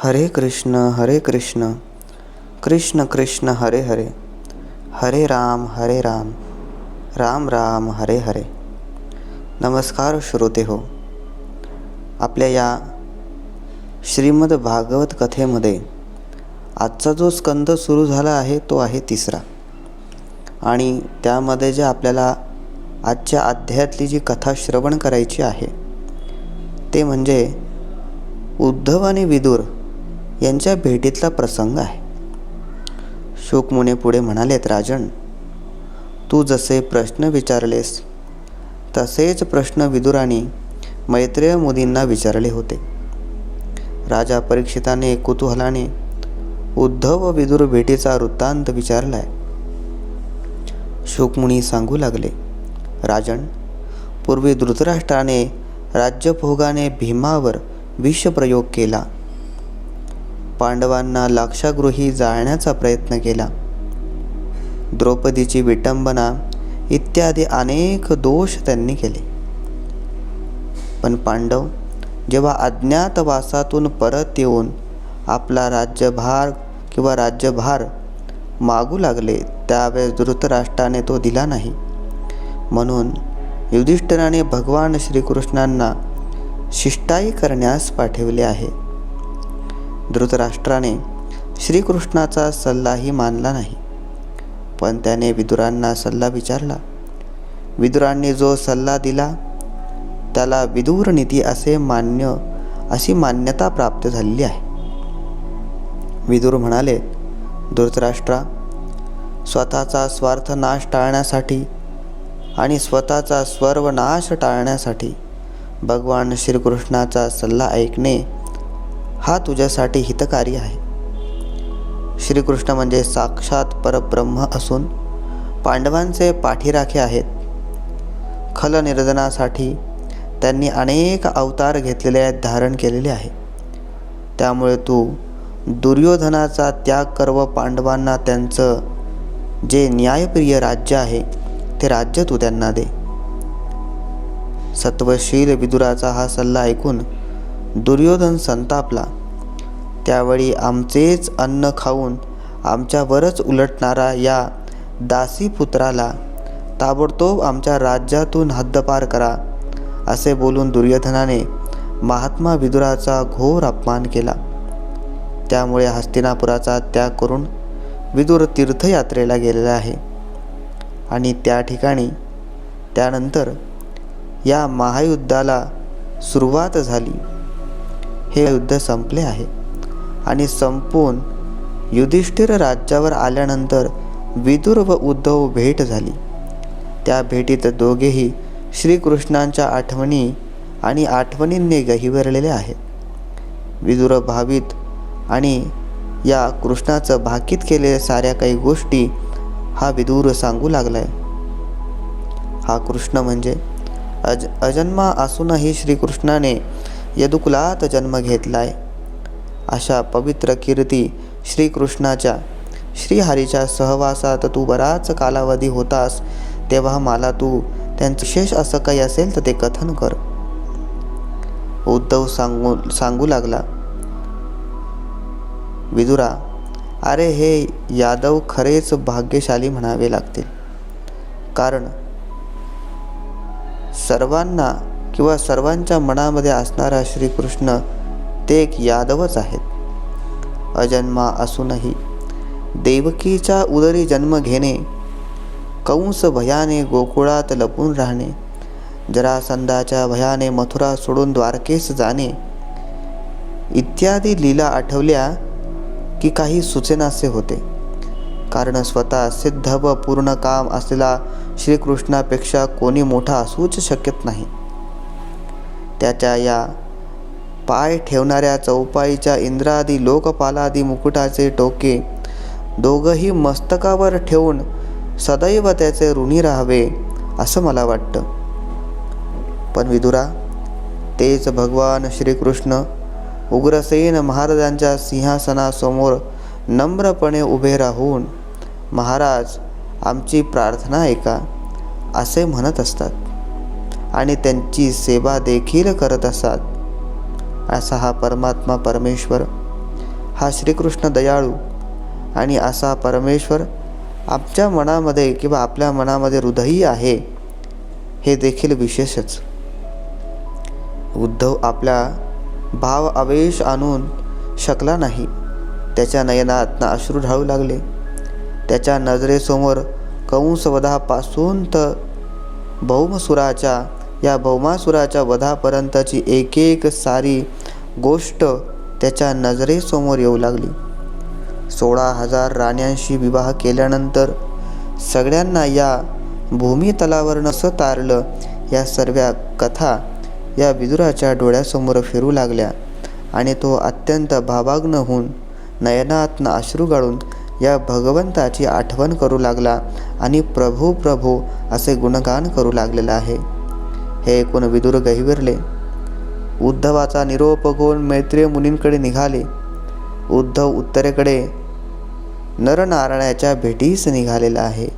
हरे कृष्ण कृष्ण कृष्ण हरे हरे, हरे राम राम राम हरे हरे. नमस्कार श्रोते हो. आपल्या या श्रीमद भागवत कथेमध्ये आजचा जो स्कंद सुरू झाला आहे तो आहे 3रा. आणि त्यामध्ये जे आपल्याला आजच्या अध्यायातली जी कथा श्रवण करायची आहे ते म्हणजे उद्धव आणि विदुर यांच्या भेटीतला प्रसंग आहे. शुकमुनी पुढे म्हणालेत, राजन, तू जसे प्रश्न विचारलेस तसेच प्रश्न विदुराने मैत्रेय मुनींना विचारले होते. राजा परीक्षिताने कुतूहलाने उद्धव व विदुर भेटीचा वृत्तांत विचारलाय. शुकमुनी सांगू लागले, राजन, पूर्वी धृतराष्ट्राने राज्यभोगाने भीमावर विषप्रयोग केला. पांडवांना लाक्षागृही जाळण्याचा प्रयत्न केला. द्रौपदीची विटंबना इत्यादी अनेक दोष त्यांनी केले. पण पांडव जेव्हा अज्ञातवासातून परत येऊन आपला राज्यभार मागू लागले त्यावेळेस धृतराष्ट्राने तो दिला नाही. म्हणून युधिष्ठिराने भगवान श्रीकृष्णांना शिष्टाई करण्यास पाठविले आहे. धृतराष्ट्राने श्रीकृष्णाचा सल्लाही मानला नाही, पण त्याने विदुरांना सल्ला विचारला. विदुरांनी जो सल्ला दिला त्याला विदुर नीती अशी मान्यता प्राप्त झालेली आहे. विदुर म्हणाले, धृतराष्ट्रा, स्वतःचा स्वार्थ नाश टाळण्यासाठी आणि स्वतःचा सर्वनाश टाळण्यासाठी भगवान श्रीकृष्णाचा सल्ला ऐकणे हा तुझ्यासाठी हितकारी आहे. श्रीकृष्ण म्हणजे साक्षात परब्रह्म असून पांडवांचे पाठीराखे आहेत. खलनिर्दनासाठी त्यांनी अनेक अवतार घेतलेले धारण केलेले आहे. त्यामुळे तू दुर्योधनाचा त्याग कर व पांडवांना त्यांचं जे न्यायप्रिय राज्य आहे ते राज्य तू त्यांना दे. सत्वशील विदुराचा हा सल्ला ऐकून दुर्योधन संतापला. त्यावेळी आमचेच अन्न खाऊन आमच्यावरच उलटणारा या दासीपुत्राला ताबडतोब आमच्या राज्यातून हद्दपार करा असे बोलून दुर्योधनाने महात्मा विदुराचा घोर अपमान केला. त्यामुळे हस्तिनापुराचा त्याग करून विदुर तीर्थयात्रेला गेलेला आहे. आणि त्या ठिकाणी त्यानंतर या महायुद्धाला सुरुवात झाली. हे युद्ध संपले आहे आणि संपून युधिष्ठिर राज्यावर आल्यानंतर विदुर व उद्धव भेट झाली. त्या भेटीत दोघेही श्रीकृष्णांच्या आठवणींनी गहिवरलेले आहेत. विदुर भावित आणि या कृष्णाचं भाकीत केलेल्या साऱ्या काही गोष्टी हा विदुर सांगू लागलाय. हा कृष्ण म्हणजे अजन्मा असूनही श्रीकृष्णाने यदुकुलात जन्म घेतलाय. अशा पवित्र कीर्ती श्रीकृष्णाच्या श्रीहरीच्या सहवासात तू बराच कालावधी होतास, तेव्हा मला तू त्यांचं विशेष असं काही असेल तर ते कथन कर. उद्धव सांगू लागला, विदुरा, अरे हे यादव खरेच भाग्यशाली म्हणावे लागतील. कारण सर्वांना किंवा सर्वांच्या मनामध्ये असणारा श्रीकृष्ण ते एक यादवच आहेत. अजन्मा असूनही देवकीच्या उदरी जन्म घेणे, कंस भयाने गोकुळात लपून राहणे, जरासंधाच्या भयाने मथुरा सोडून द्वारकेस जाणे इत्यादी लीला आठवल्या की काही सुचेनासे होते. कारण स्वतः सिद्ध व पूर्ण काम असलेला श्रीकृष्णापेक्षा कोणी मोठा असूच शकत नाही. त्याच्या या पाय ठेवणाऱ्या चौपाईच्या इंद्रादी लोकपालादी मुकुटाचे टोके दोघंही मस्तकावर ठेवून सदैव त्याचे ऋणी राहावे असं मला वाटतं. पण विदुरा, तेच भगवान श्रीकृष्ण उग्रसेन महाराजांच्या सिंहासनासमोर नम्रपणे उभे राहून महाराज आमची प्रार्थना ऐका असे म्हणत असतात आणि त्यांची सेवा देखील करत असतात. असा हा परमात्मा परमेश्वर हा श्रीकृष्ण दयाळू आणि असा परमेश्वर आमच्या मनामध्ये किंवा आपल्या मनामध्ये हृदयी आहे हे देखील विशेषच. उद्धव आपला भाव आवेश आणून शकला नाही. त्याच्या नयनातनं अश्रू ढाळू लागले. त्याच्या नजरेसमोर कंसवधापासून तर भौमासुराच्या वधापर्यंतची एक एक सारी गोष्ट त्याच्या नजरेसमोर येऊ लागली. 16,000 राण्यांशी विवाह केल्यानंतर सगळ्यांना या भूमितलावर नसं तारलं, या सर्व कथा या विदुराच्या डोळ्यासमोर फिरू लागल्या आणि तो अत्यंत भावाग्न होऊन नयनातनं अश्रू गाळून या भगवंताची आठवण करू लागला आणि प्रभू प्रभू असे गुणगान करू लागलेला आहे. हे ऐकून विदुर गहिवरले. उद्धवाचा निरोप घेऊन मैत्रेय मुनींकडे निघाले. उद्धव उत्तरेकडे नरनारायणाच्या भेटीस निघालेला आहे,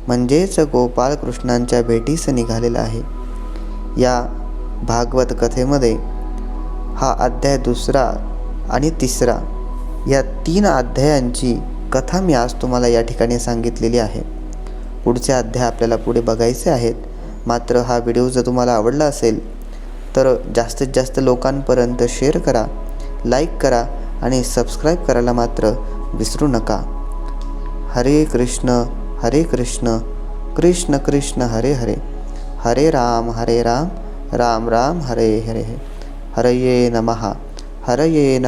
म्हणजेच गोपाळ कृष्णांच्या भेटीस निघालेला आहे. या भागवत कथेमध्ये हा अध्याय 2 आणि 3 या 3 अध्यायांची कथा मी आज तुम्हाला या ठिकाणी सांगितलेली आहे. पुढचे अध्याय आपल्याला पुढे बघायचे आहेत. मात्र हा व्हिडिओ जर तुम्हाला आवडला असेल तर जास्तीत जास्त लोकांपर्यंत शेअर करा, लाईक करा आणि सबस्क्राईब करायला मात्र विसरू नका. हरे कृष्ण कृष्ण कृष्ण हरे हरे, हरे राम राम राम हरे हरे. हरये नमः हरये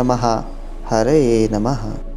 नमः.